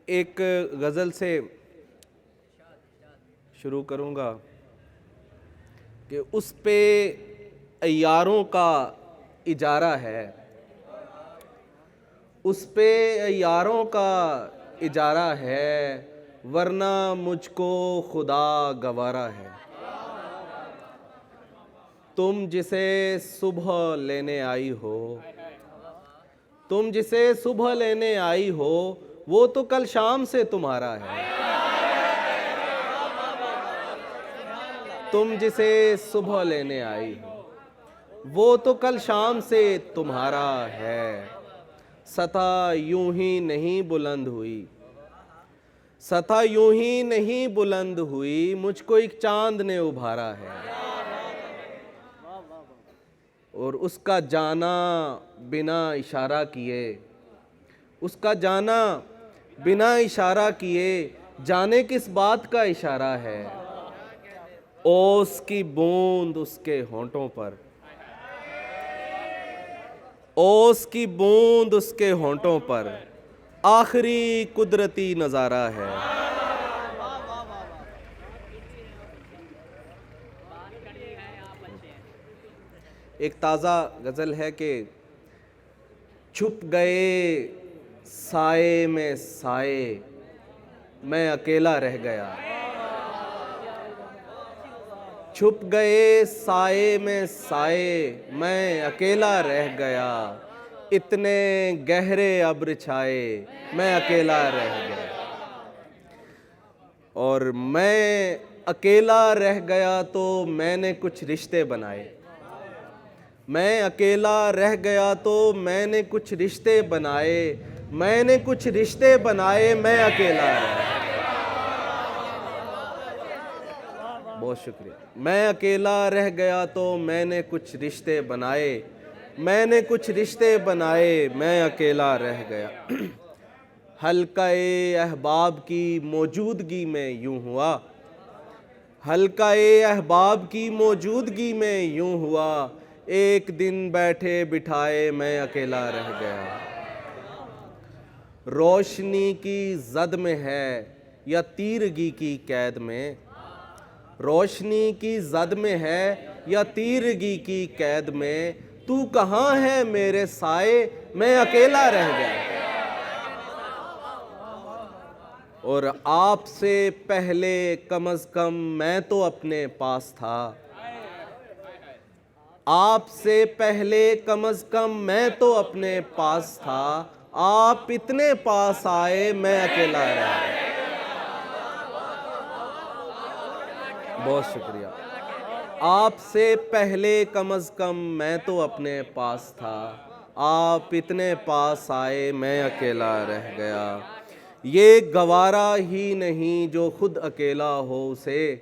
ایک غزل سے شروع کروں گا کہ اس پہ عیاروں کا اجارہ ہے، اس پہ عیاروں کا اجارہ ہے، ورنہ مجھ کو خدا گوارا ہے۔ تم جسے صبح لینے آئی ہو، تم جسے صبح لینے آئی ہو، وہ تو کل شام سے تمہارا ہے۔ تم جسے صبح لینے آئی ہو، وہ تو کل شام سے تمہارا ہے۔ سطح یوں ہی نہیں بلند ہوئی، سطح یوں ہی نہیں بلند ہوئی، مجھ کو ایک چاند نے ابھارا ہے۔ اور اس کا جانا بنا اشارہ کیے، اس کا جانا بنا اشارہ کیے، جانے کس بات کا اشارہ ہے۔ اوس کی بوند اس کے ہونٹوں پر، اوس کی بوند اس کے ہونٹوں پر، آخری قدرتی نظارہ ہے۔ ایک تازہ غزل ہے کہ چھپ گئے سائے میں سائے، میں اکیلا رہ گیا۔ چھپ گئے سائے میں سائے، میں اکیلا رہ گیا۔ اتنے گہرے ابر چھائے، میں اکیلا رہ گیا۔ اور میں اکیلا رہ گیا تو میں نے کچھ رشتے بنائے، میں اکیلا رہ گیا تو میں نے کچھ رشتے بنائے، میں نے کچھ رشتے بنائے، میں اکیلا رہ گیا۔ بہت شکریہ۔ میں اکیلا رہ گیا تو میں نے کچھ رشتے بنائے، میں نے کچھ رشتے بنائے، میں اکیلا رہ گیا۔ حلقہ احباب کی موجودگی میں یوں ہوا، حلقہ احباب کی موجودگی میں یوں ہوا، ایک دن بیٹھے بٹھائے میں اکیلا رہ گیا۔ روشنی کی زد میں ہے یا تیرگی کی قید میں، روشنی کی زد میں ہے یا تیرگی کی قید میں، تو کہاں ہے میرے سائے، میں اکیلا رہ گیا۔ اور آپ سے پہلے کم از کم میں تو اپنے پاس تھا، آپ سے پہلے کم از کم میں تو اپنے پاس تھا، آپ اتنے پاس آئے میں اکیلا رہ گیا۔ بہت شکریہ۔ آپ سے پہلے کم از کم میں تو اپنے پاس تھا، آپ اتنے پاس آئے میں اکیلا رہ گیا۔ یہ گوارا ہی نہیں جو خود اکیلا ہو اسے،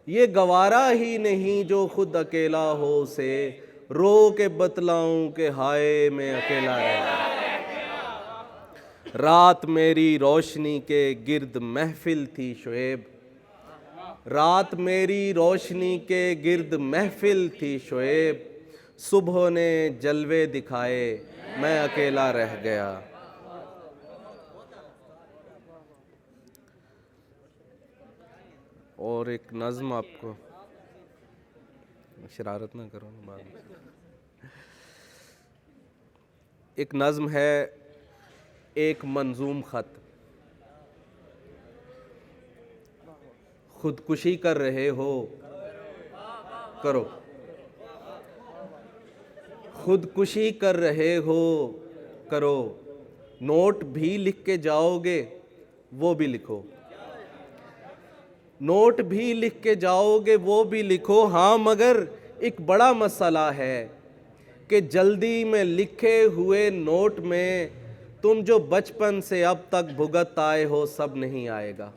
یہ گوارا ہی نہیں جو خود اکیلا ہو اسے، رو کے بتلاؤں کہ ہائے میں اکیلا رہ گیا۔ رات میری روشنی کے گرد محفل تھی شعیب، رات میری روشنی کے گرد محفل تھی شعیب، صبح نے جلوے دکھائے میں اکیلا رہ گیا۔ اور ایک نظم آپ کو، شرارت نہ کرو نا بعد میں۔ ایک نظم ہے، ایک منظوم خط۔ خودکشی کر رہے ہو کرو، خودکشی کر رہے ہو کرو، نوٹ بھی لکھ کے جاؤ گے وہ بھی لکھو، نوٹ بھی لکھ کے جاؤ گے وہ بھی لکھو، ہاں مگر ایک بڑا مسئلہ ہے کہ جلدی میں لکھے ہوئے نوٹ میں تم جو بچپن سے اب تک بھگت آئے ہو سب نہیں آئے گا۔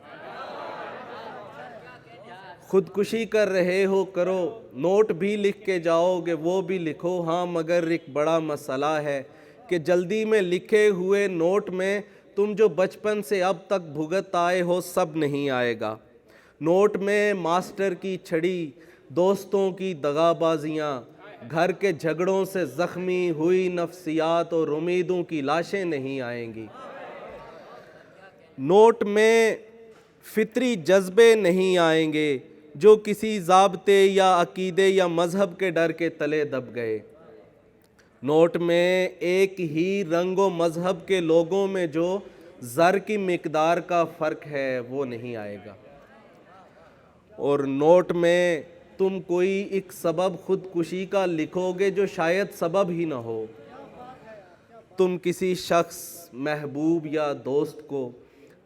خودکشی کر رہے ہو کرو، نوٹ بھی لکھ کے جاؤ گے وہ بھی لکھو، ہاں مگر ایک بڑا مسئلہ ہے کہ جلدی میں لکھے ہوئے نوٹ میں تم جو بچپن سے اب تک بھگت آئے ہو سب نہیں آئے گا۔ نوٹ میں ماسٹر کی چھڑی، دوستوں کی دغا بازیاں، گھر کے جھگڑوں سے زخمی ہوئی نفسیات اور امیدوں کی لاشیں نہیں آئیں گی۔ نوٹ میں فطری جذبے نہیں آئیں گے جو کسی ضابطے یا عقیدے یا مذہب کے ڈر کے تلے دب گئے۔ نوٹ میں ایک ہی رنگ و مذہب کے لوگوں میں جو زر کی مقدار کا فرق ہے وہ نہیں آئے گا۔ اور نوٹ میں تم کوئی ایک سبب خودکشی کا لکھو گے جو شاید سبب ہی نہ ہو۔ تم کسی شخص، محبوب یا دوست کو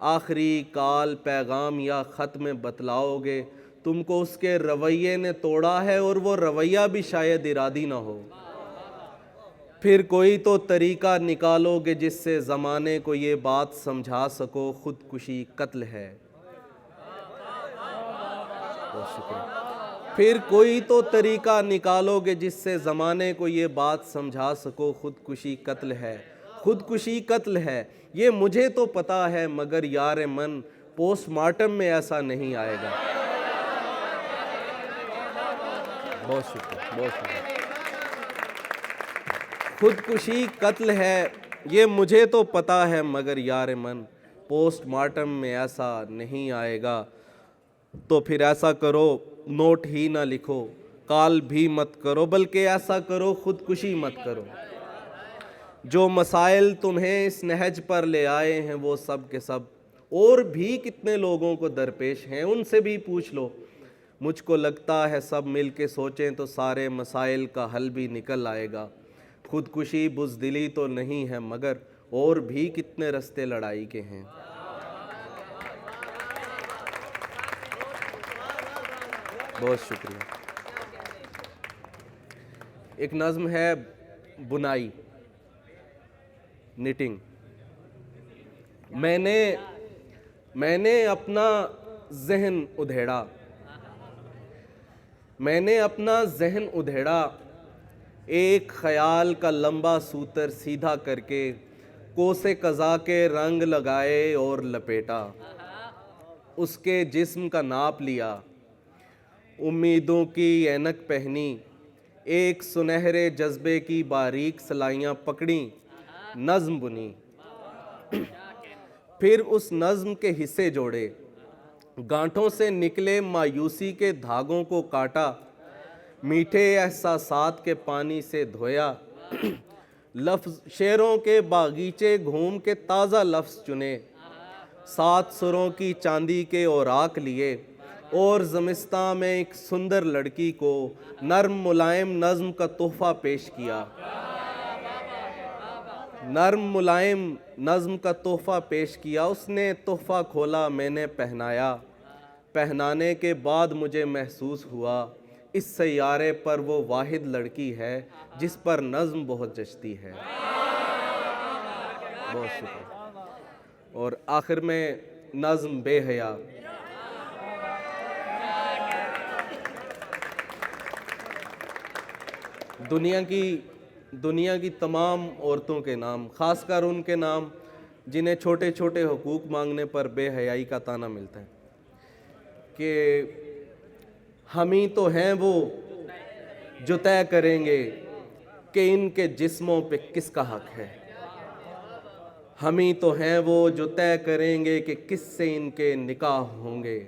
آخری کال، پیغام یا خط میں بتلاؤ گے تم کو اس کے رویے نے توڑا ہے اور وہ رویہ بھی شاید ارادی نہ ہو۔ پھر کوئی تو طریقہ نکالو گے جس سے زمانے کو یہ بات سمجھا سکو خودکشی قتل ہے۔ بہت شکریہ۔ پھر کوئی تو طریقہ نکالو گے جس سے زمانے کو یہ بات سمجھا سکو خودکشی قتل ہے۔ خودکشی قتل ہے یہ مجھے تو پتا ہے، مگر یار من پوسٹ مارٹم میں ایسا نہیں آئے گا۔ بہت شکریہ، بہت شکریہ۔ خودکشی قتل ہے یہ مجھے تو پتا ہے، مگر یار من پوسٹ مارٹم میں ایسا نہیں آئے گا۔ تو پھر ایسا کرو، نوٹ ہی نہ لکھو، کال بھی مت کرو، بلکہ ایسا کرو خودکشی مت کرو۔ جو مسائل تمہیں اس نہج پر لے آئے ہیں وہ سب کے سب اور بھی کتنے لوگوں کو درپیش ہیں، ان سے بھی پوچھ لو۔ مجھ کو لگتا ہے سب مل کے سوچیں تو سارے مسائل کا حل بھی نکل آئے گا۔ خودکشی بزدلی تو نہیں ہے، مگر اور بھی کتنے رستے لڑائی کے ہیں۔ بہت شکریہ۔ ایک نظم ہے بنائی، نیٹنگ۔ میں نے اپنا ذہن ادھیڑا، میں نے اپنا ذہن ادھیڑا، ایک خیال کا لمبا سوتر سیدھا کر کے کوسے قضا کے رنگ لگائے اور لپیٹا، اس کے جسم کا ناپ لیا، امیدوں کی اینک پہنی، ایک سنہرے جذبے کی باریک سلائیاں پکڑیں، نظم بنی۔ پھر اس نظم کے حصے جوڑے، گانٹھوں سے نکلے مایوسی کے دھاگوں کو کاٹا، میٹھے احساسات کے پانی سے دھویا، لفظ شعروں کے باغیچے گھوم کے تازہ لفظ چنے، 7 سروں کی چاندی کے اوراق لیے اور زمستاں میں ایک سندر لڑکی کو نرم ملائم نظم کا تحفہ پیش کیا۔ نرم ملائم نظم کا تحفہ پیش کیا، اس نے تحفہ کھولا، میں نے پہنایا، پہنانے کے بعد مجھے محسوس ہوا اس سیارے پر وہ واحد لڑکی ہے جس پر نظم بہت جچتی ہے۔ بہت شکریہ۔ اور آخر میں نظم بے حیا۔ دنیا کی تمام عورتوں کے نام، خاص کر ان کے نام جنہیں چھوٹے چھوٹے حقوق مانگنے پر بے حیائی کا طعنہ ملتا ہے، کہ ہم ہی تو ہیں وہ جو طے کریں گے کہ ان کے جسموں پہ کس کا حق ہے، ہم ہی تو ہیں وہ جو طے کریں گے کہ کس سے ان کے نکاح ہوں گے،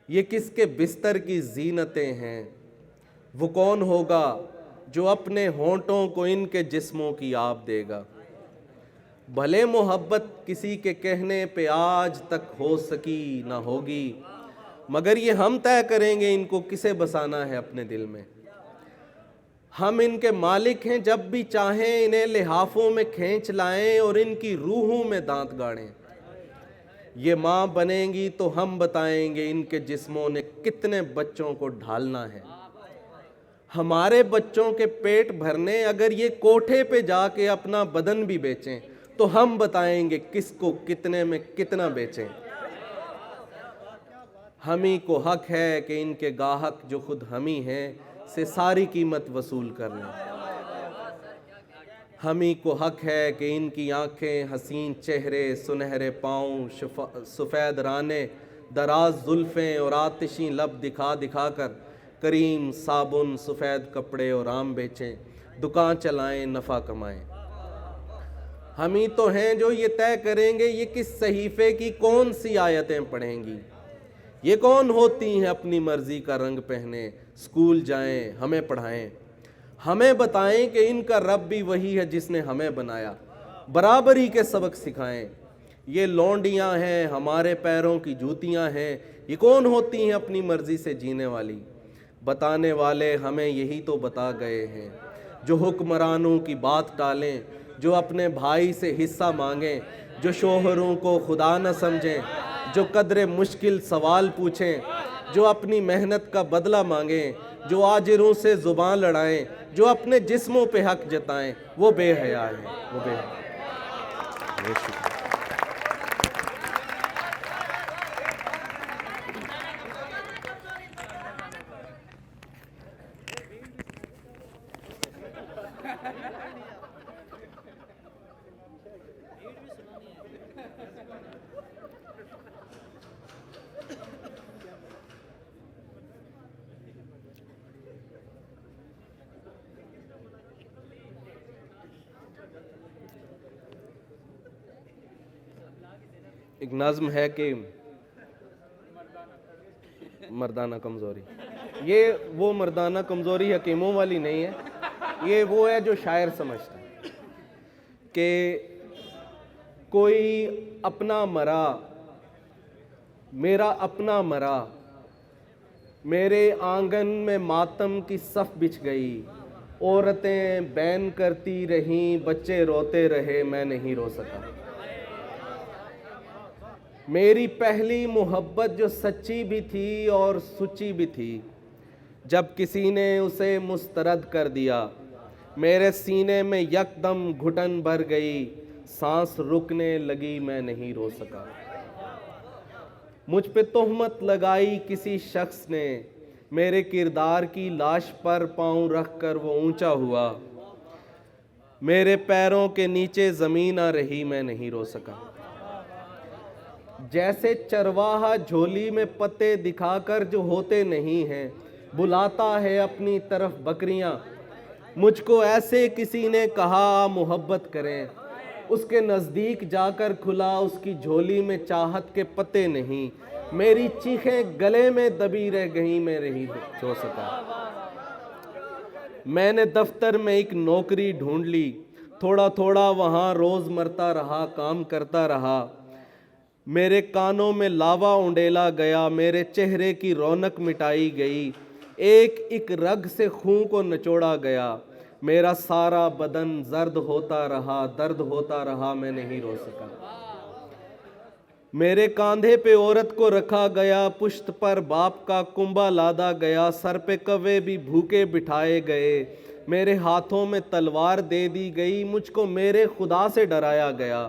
یہ کس کے بستر کی زینتیں ہیں، وہ کون ہوگا جو اپنے ہونٹوں کو ان کے جسموں کی آب دے گا، بھلے محبت کسی کے کہنے پہ آج تک ہو سکی نہ ہوگی، مگر یہ ہم طے کریں گے ان کو کسے بسانا ہے اپنے دل میں، ہم ان کے مالک ہیں، جب بھی چاہیں انہیں لحافوں میں کھینچ لائیں اور ان کی روحوں میں دانت گاڑیں، یہ ماں بنیں گی تو ہم بتائیں گے ان کے جسموں نے کتنے بچوں کو ڈھالنا ہے، ہمارے بچوں کے پیٹ بھرنے اگر یہ کوٹھے پہ جا کے اپنا بدن بھی بیچیں تو ہم بتائیں گے کس کو کتنے میں کتنا بیچیں، ہم ہی کو حق ہے کہ ان کے گاہک جو خود ہم ہی ہیں سے ساری قیمت وصول کر لیں، ہم ہی کو حق ہے کہ ان کی آنکھیں، حسین چہرے، سنہرے پاؤں، سفید رانے، دراز زلفیں اور آتشیں لب دکھا دکھا کر کریم صابن، سفید کپڑے اور آم بیچیں، دکان چلائیں، نفع کمائیں، ہم ہی تو ہیں جو یہ طے کریں گے یہ کس صحیفے کی کون سی آیتیں پڑھیں گی، یہ کون ہوتی ہیں اپنی مرضی کا رنگ پہنے، اسکول جائیں ہمیں پڑھائیں، ہمیں بتائیں کہ ان کا رب بھی وہی ہے جس نے ہمیں بنایا، برابری کے سبق سکھائیں۔ یہ لونڈیاں ہیں ہمارے پیروں کی جوتیاں ہیں، یہ کون ہوتی ہیں اپنی مرضی سے جینے والی، بتانے والے ہمیں یہی تو بتا گئے ہیں۔ جو حکمرانوں کی بات ٹالیں، جو اپنے بھائی سے حصہ مانگیں، جو شوہروں کو خدا نہ سمجھیں، جو قدر مشکل سوال پوچھیں، جو اپنی محنت کا بدلہ مانگیں، جو آجروں سے زبان لڑائیں، جو اپنے جسموں پہ حق جتائیں، وہ بے حیا ہیں، وہ بے حیا۔ ایک نظم ہے کہ مردانہ کمزوری، یہ وہ مردانہ کمزوری حکیموں والی نہیں ہے، یہ وہ ہے جو شاعر سمجھتا ہے کہ کوئی اپنا مرا، میرا اپنا مرا، میرے آنگن میں ماتم کی صف بچھ گئی، عورتیں بین کرتی رہیں، بچے روتے رہے، میں نہیں رو سکا۔ میری پہلی محبت جو سچی بھی تھی اور سچی بھی تھی، جب کسی نے اسے مسترد کر دیا، میرے سینے میں یکدم گھٹن بھر گئی، سانس رکنے لگی، میں نہیں رو سکا۔ مجھ پہ تہمت لگائی کسی شخص نے، میرے کردار کی لاش پر پاؤں رکھ کر وہ اونچا ہوا، میرے پیروں کے نیچے زمین آ رہی، میں نہیں رو سکا۔ جیسے چرواہا جھولی میں پتے دکھا کر جو ہوتے نہیں ہیں، بلاتا ہے اپنی طرف بکریاں، مجھ کو ایسے کسی نے کہا محبت کریں، اس کے نزدیک جا کر کھلا اس کی جھولی میں چاہت کے پتے نہیں، میری چیخیں گلے میں دبی رہ گئیں، میں نہیں سو سکا۔ میں نے دفتر میں ایک نوکری ڈھونڈ لی، تھوڑا تھوڑا وہاں روز مرتا رہا، کام کرتا رہا، میرے کانوں میں لاوا اونڈیلا گیا، میرے چہرے کی رونق مٹائی گئی، ایک ایک رگ سے خون کو نچوڑا گیا، میرا سارا بدن زرد ہوتا رہا، درد ہوتا رہا، میں نہیں رو سکا۔ میرے کاندھے پہ عورت کو رکھا گیا، پشت پر باپ کا کنبا لادا گیا، سر پہ کوے بھی بھوکے بٹھائے گئے، میرے ہاتھوں میں تلوار دے دی گئی، مجھ کو میرے خدا سے ڈرایا گیا،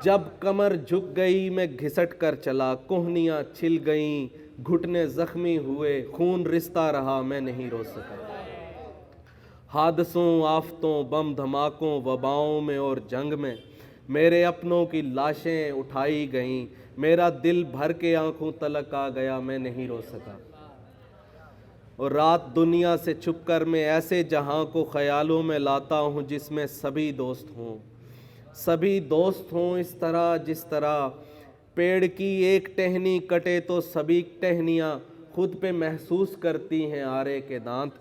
جب کمر جھک گئی میں گھسٹ کر چلا، کوہنیاں چھل گئیں، گھٹنے زخمی ہوئے، خون رستا رہا، میں نہیں رو سکا۔ حادثوں، آفتوں، بم دھماکوں، وباؤں میں اور جنگ میں میرے اپنوں کی لاشیں اٹھائی گئیں، میرا دل بھر کے آنکھوں تلک آ گیا، میں نہیں رو سکا۔ اور رات دنیا سے چھپ کر میں ایسے جہاں کو خیالوں میں لاتا ہوں جس میں سبھی دوست ہوں، سبھی دوست ہوں، اس طرح جس طرح پیڑ کی ایک ٹہنی کٹے تو سبھی ٹہنیاں خود پہ محسوس کرتی ہیں آرے کے دانت،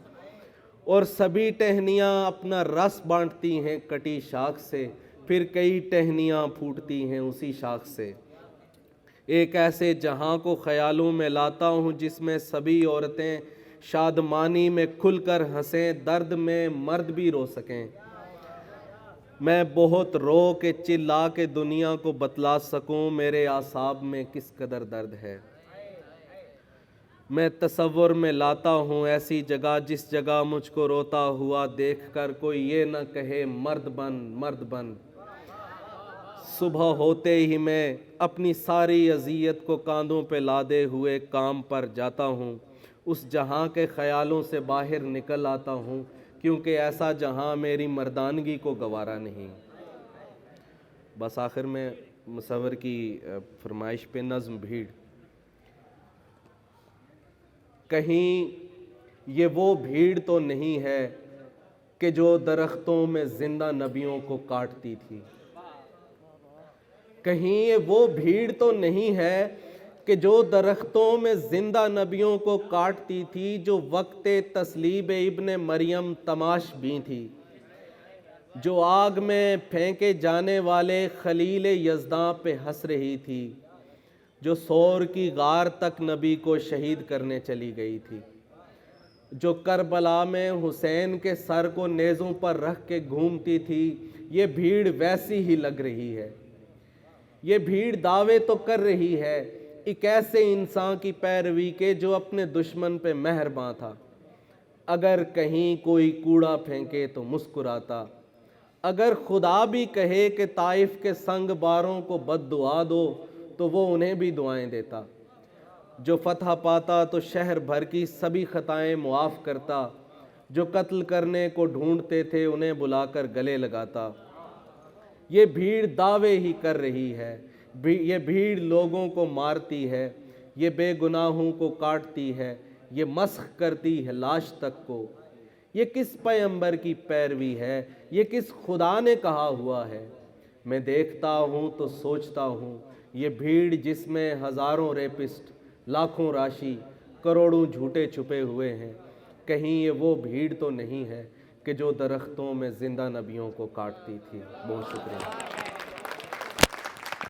اور سبھی ٹہنیاں اپنا رس بانٹتی ہیں کٹی شاخ سے، پھر کئی ٹہنیاں پھوٹتی ہیں اسی شاخ سے۔ ایک ایسے جہاں کو خیالوں میں لاتا ہوں جس میں سبھی عورتیں شادمانی میں کھل کر ہنسیں، درد میں مرد بھی رو سکیں، میں بہت رو کے چلا کے دنیا کو بتلا سکوں میرے اعصاب میں کس قدر درد ہے۔ میں تصور میں لاتا ہوں ایسی جگہ جس جگہ مجھ کو روتا ہوا دیکھ کر کوئی یہ نہ کہے مرد بن، مرد بن۔ صبح ہوتے ہی میں اپنی ساری اذیت کو کاندھوں پہ لادے ہوئے کام پر جاتا ہوں، اس جہاں کے خیالوں سے باہر نکل آتا ہوں، کیونکہ ایسا جہاں میری مردانگی کو گوارا نہیں۔ بس آخر میں مصور کی فرمائش پہ نظم بھیڑ، کہیں یہ وہ بھیڑ تو نہیں ہے کہ جو درختوں میں زندہ نبیوں کو کاٹتی تھی۔ کہیں یہ وہ بھیڑ تو نہیں ہے کہ جو درختوں میں زندہ نبیوں کو کاٹتی تھی، جو وقت تسلیب ابن مریم تماش بھی تھی، جو آگ میں پھینکے جانے والے خلیل یزداں پہ ہنس رہی تھی، جو سور کی غار تک نبی کو شہید کرنے چلی گئی تھی، جو کربلا میں حسین کے سر کو نیزوں پر رکھ کے گھومتی تھی، یہ بھیڑ ویسی ہی لگ رہی ہے۔ یہ بھیڑ دعوے تو کر رہی ہے ایک ایسے انسان کی پیروی کے جو اپنے دشمن پہ مہرباں تھا۔ اگر کہیں کوئی کوڑا پھینکے تو مسکراتا، اگر خدا بھی کہے کہ طائف کے سنگ باروں کو بد دعا دو تو وہ انہیں بھی دعائیں دیتا۔ جو فتح پاتا تو شہر بھر کی سبھی خطائیں معاف کرتا، جو قتل کرنے کو ڈھونڈتے تھے انہیں بلا کر گلے لگاتا۔ یہ بھیڑ دعوے ہی کر رہی ہے، یہ بھیڑ لوگوں کو مارتی ہے، یہ بے گناہوں کو کاٹتی ہے، یہ مسخ کرتی ہے لاش تک کو۔ یہ کس پیغمبر کی پیروی ہے، یہ کس خدا نے کہا ہوا ہے؟ میں دیکھتا ہوں تو سوچتا ہوں، یہ بھیڑ جس میں ہزاروں ریپسٹ، لاکھوں راشی، کروڑوں جھوٹے چھپے ہوئے ہیں، کہیں یہ وہ بھیڑ تو نہیں ہے کہ جو درختوں میں زندہ نبیوں کو کاٹتی تھی۔ بہت شکریہ۔